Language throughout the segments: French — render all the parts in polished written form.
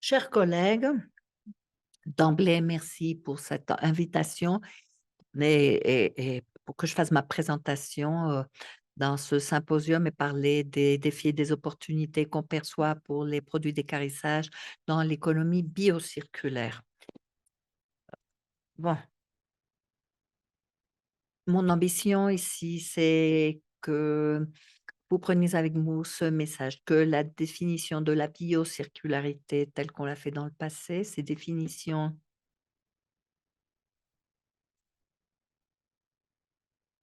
Chers collègues, d'emblée, merci pour cette invitation et pour que je fasse ma présentation dans ce symposium et parler des défis et des opportunités qu'on perçoit pour les produits d'équarrissage dans l'économie biocirculaire. Bon, mon ambition ici, c'est que vous preniez avec vous ce message, que la définition de la biocircularité telle qu'on l'a fait dans le passé, ces définitions.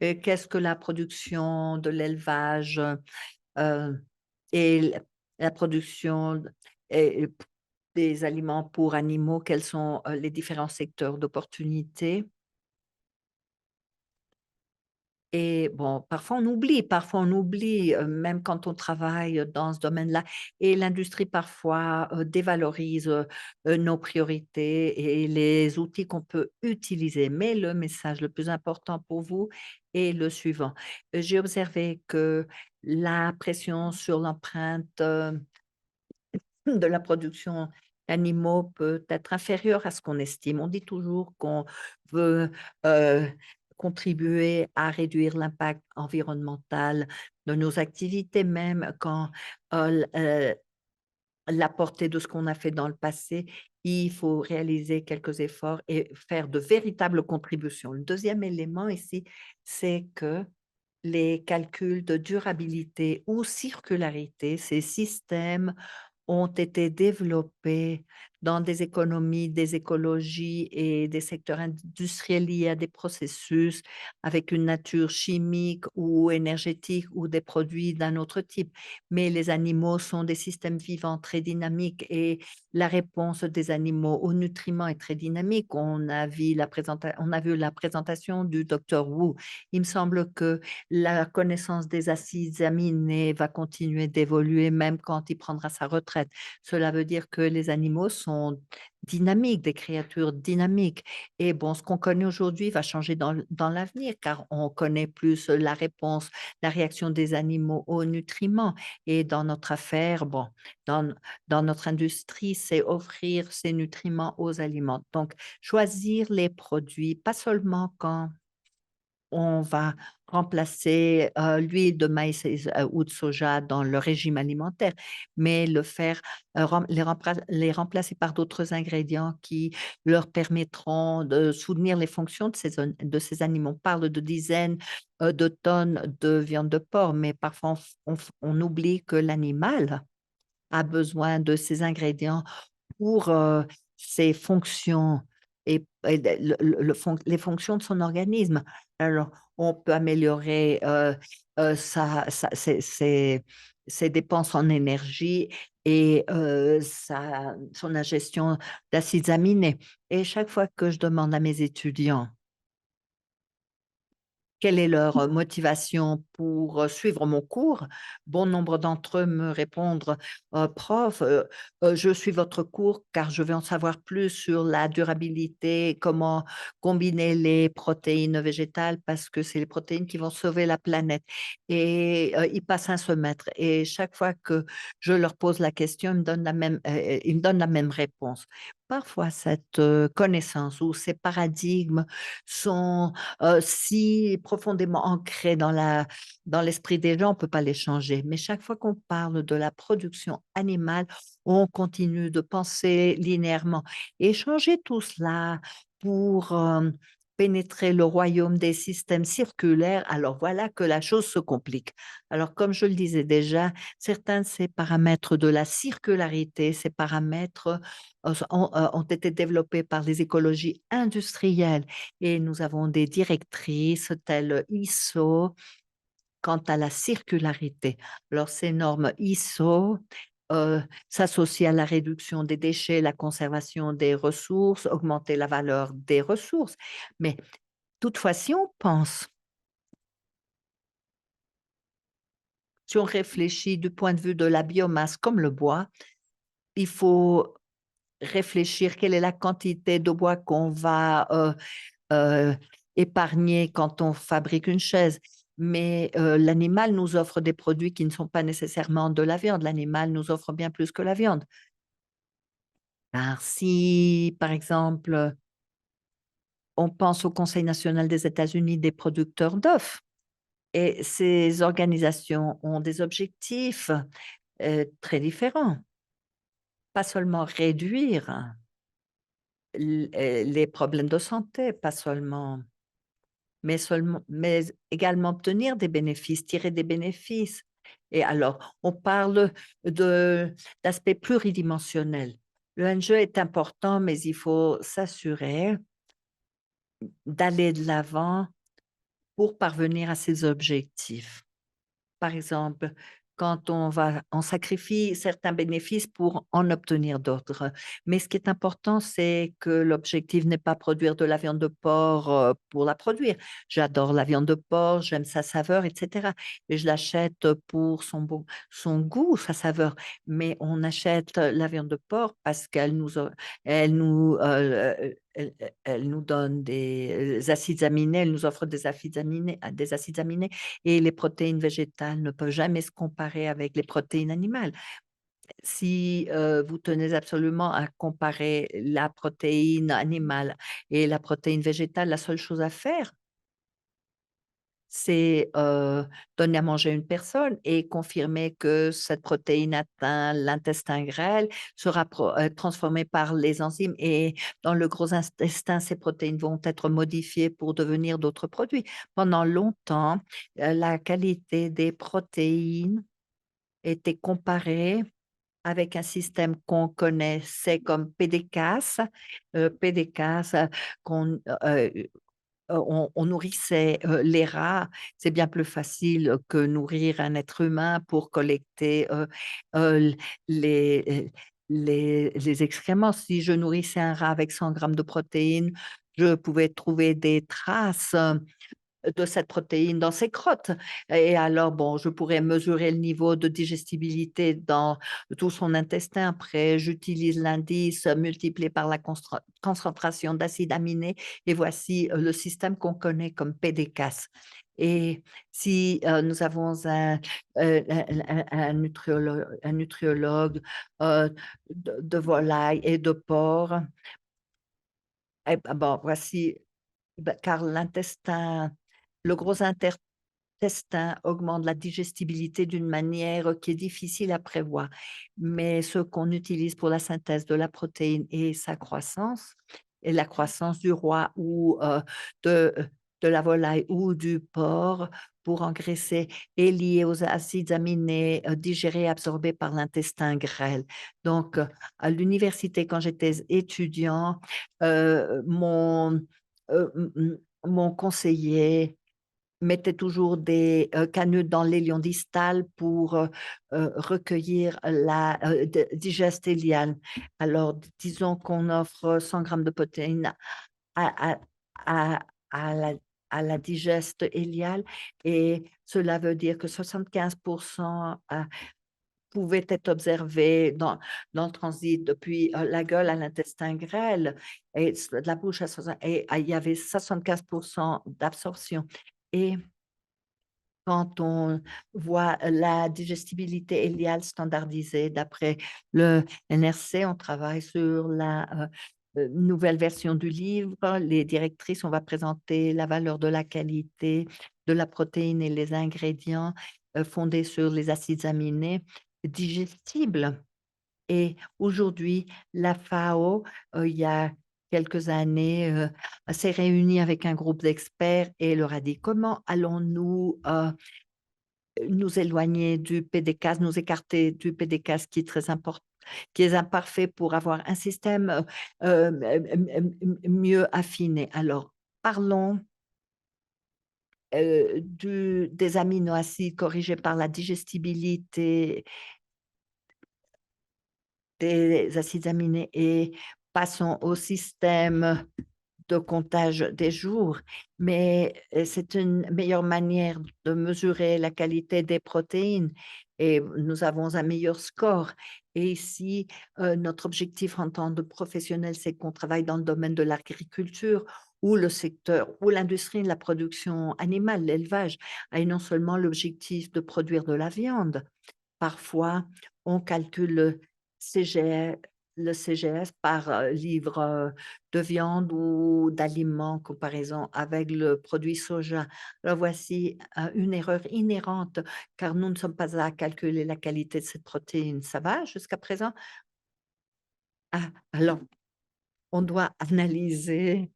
Et qu'est-ce que la production de l'élevage, heu et la production et des aliments pour animaux, quels sont, les différents secteurs d'opportunité? Et bon, parfois on oublie, même quand on travaille dans ce domaine-là et l'industrie parfois, dévalorise, nos priorités et les outils qu'on peut utiliser. Mais le message le plus important pour vous est le suivant: j'ai observé que la pression sur l'empreinte, de la production d'animaux peut être inférieure à ce qu'on estime. On dit toujours qu'on veut, heu, contribuer à réduire l'impact environnemental de nos activités, même quand, la portée de ce qu'on a fait dans le passé, il faut réaliser quelques efforts et faire de véritables contributions. Le deuxième élément ici, c'est que les calculs de durabilité ou circularité, ces systèmes ont été développés dans des économies, des écologies et des secteurs industriels liés à des processus avec une nature chimique ou énergétique ou des produits d'un autre type. Mais les animaux sont des systèmes vivants très dynamiques et la réponse des animaux aux nutriments est très dynamique. On a vu la présentation du docteur Wu. Il me semble que la connaissance des acides aminés va continuer d'évoluer même quand il prendra sa retraite. Cela veut dire que les animaux sont dynamiques, des créatures dynamiques et bon, ce qu'on connaît aujourd'hui va changer dans l'avenir car on connaît plus la réponse, la réaction des animaux aux nutriments et dans notre affaire, bon, dans dans notre industrie, c'est offrir ces nutriments aux aliments. Donc choisir les produits, pas seulement quand on va remplacer, l'huile de maïs ou de soja dans le régime alimentaire, mais le faire, les remplacer par d'autres ingrédients qui leur permettront de soutenir les fonctions de ces animaux. On parle de dizaines, de tonnes de viande de porc, mais parfois on oublie que l'animal a besoin de ces ingrédients pour, ses fonctions et les fonctions de son organisme. Alors, on peut améliorer, ses dépenses en énergie et son ingestion d'acides aminés et chaque fois que je demande à mes étudiants quelle est leur, motivation pour, suivre mon cours? Bon nombre d'entre eux me répondent: «Prof, je suis votre cours car je veux en savoir plus sur la durabilité, comment combiner les protéines végétales parce que c'est les protéines qui vont sauver la planète» et ils passent un semestre et chaque fois que je leur pose la question, ils me donnent la même réponse. Parfois cette, connaissance ou ces paradigmes sont si profondément ancrés dans l'esprit des gens, on ne peut pas les changer. Mais chaque fois qu'on parle de la production animale, on continue de penser linéairement et changer tout cela pour, pénétrer le royaume des systèmes circulaires, alors voilà que la chose se complique. Alors comme je le disais déjà, certains de ces paramètres de la circularité, ces paramètres, ont été développés par les écologies industrielles et nous avons des directrices telles ISO quant à la circularité. Alors ces normes ISO, s'associent à la réduction des déchets, la conservation des ressources, augmenter la valeur des ressources. Mais toutefois, si on réfléchit du point de vue de la biomasse comme le bois, il faut réfléchir quelle est la quantité de bois qu'on va, heu, épargner quand on fabrique une chaise. Mais, l'animal nous offre des produits qui ne sont pas nécessairement de la viande. L'animal nous offre bien plus que la viande. Car si, par exemple, on pense au Conseil national des États-Unis des producteurs d'œufs et ces organisations ont des objectifs, très différents. Pas seulement réduire les problèmes de santé, pas seulement mais également obtenir des bénéfices, tirer des bénéfices. Et alors, on parle de d'aspect pluridimensionnel. L'ONG est important, mais il faut s'assurer d'aller de l'avant pour parvenir à ces objectifs. Par exemple, quand on sacrifie certains bénéfices pour en obtenir d'autres. Mais ce qui est important, c'est que l'objectif n'est pas produire de la viande de porc, pour la produire. J'adore la viande de porc, j'aime sa saveur et cetera et je l'achète pour son goût, sa saveur. Mais on achète la viande de porc parce qu'elle nous o elle nous donne des acides aminés, elle nous offre des acides aminés et les protéines végétales ne peuvent jamais se comparer avec les protéines animales. Si, vous tenez absolument à comparer la protéine animale et la protéine végétale, la seule chose à faire, c'est, donner à manger à une personne et confirmer que cette protéine atteint l'intestin grêle, sera transformée par les enzymes et dans le gros intestin, ces protéines vont être modifiées pour devenir d'autres produits. Pendant longtemps, la qualité des protéines était comparée avec un système qu'on connaissait comme PDCAAS, PDCAAS, qu'on, on nourrissait, les rats. C'est bien plus facile que nourrir un être humain pour collecter, l les, les excréments. Si je nourrissais un rat avec 100 grammes de protéines, je pouvais trouver des traces de cette protéine dans ses crottes et alors bon, je pourrais mesurer le niveau de digestibilité dans tout son intestin. Après, j'utilise l'indice multiplié par la concentration d'acides aminés et voici, le système qu'on connaît comme PDCAAS et si, nous avons un nutriologue, de volaille et de porc et bah, bon, voici bah, car le gros intestin augmente la digestibilité d'une manière qui est difficile à prévoir. Mais ce qu'on utilise pour la synthèse de la protéine et la croissance du roi ou de, de la volaille ou du porc pour engraisser est lié aux acides aminés digérés et absorbés par l'intestin grêle. Donc, à l'université, quand j'étais étudiant, mon, mon conseiller mettait toujours des, canuts dans l'élion distal pour, recueillir la, digeste iléale. Alors disons qu'on offre 100 grammes de protéines à à à à la à la digeste iléale et cela veut dire que 75 pouvaient être observés dans le transit depuis, la gueule à l'intestin grêle et de la bouche à soixante et il y avait 75 d'absorption et quand on voit la digestibilité iléale standardisée d'après le NRC, on travaille sur la, nouvelle version du livre. Les directrices, on va présenter la valeur de la qualité de la protéine et les ingrédients, fondés sur les acides aminés digestibles. Et aujourd'hui, la FAO, il y a quelques années, s'est réunie avec un groupe d'experts et leur a dit: «Comment allons-nous, nous éloigner du PDCAAS, nous écarter du PDCAAS qui est imparfait pour avoir un système, mieux affiné?» Alors, parlons, des aminoacides corrigés par la digestibilité des acides aminés et passons au système de comptage des jours, mais c'est une meilleure manière de mesurer la qualité des protéines et nous avons un meilleur score et ici, notre objectif en tant que professionnel, c'est qu'on travaille dans le domaine de l'agriculture ou le secteur ou l'industrie de la production animale, l'élevage, et non seulement l'objectif de produire de la viande. Parfois, on calcule le CGR le CGS par, livre, de viande ou d'aliments, comparaison avec le produit soja. Alors voici, une erreur inhérente, car nous ne sommes pas à calculer la qualité de cette protéine. Ça va jusqu'à présent? Ah, alors on doit analyser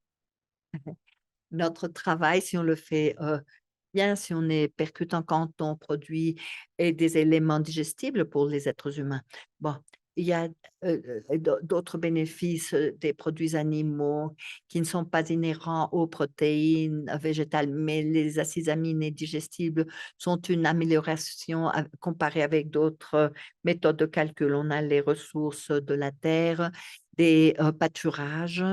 notre travail si on le fait, bien, si on est percutant quand on produit et des éléments digestibles pour les êtres humains. Bon, il y a, d'autres bénéfices, des produits animaux qui ne sont pas inhérents aux protéines, végétales, mais les acides aminés digestibles sont une amélioration comparée avec d'autres, méthodes de calcul. On a les ressources de la terre, des, pâturages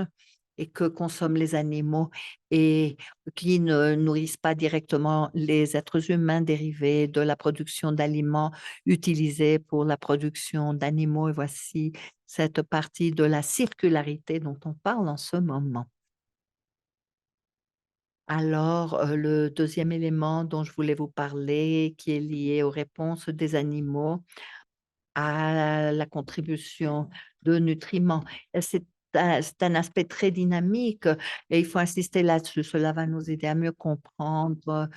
et que consomment les animaux et qui ne nourrissent pas directement les êtres humains, dérivés de la production d'aliments utilisés pour la production d'animaux. Et voici cette partie de la circularité dont on parle en ce moment. Alors, le deuxième élément dont je voulais vous parler, qui est lié aux réponses des animaux à la contribution de nutriments. C'est un aspect très dynamique, et il faut insister là-dessus. Cela va nous aider à mieux comprendre,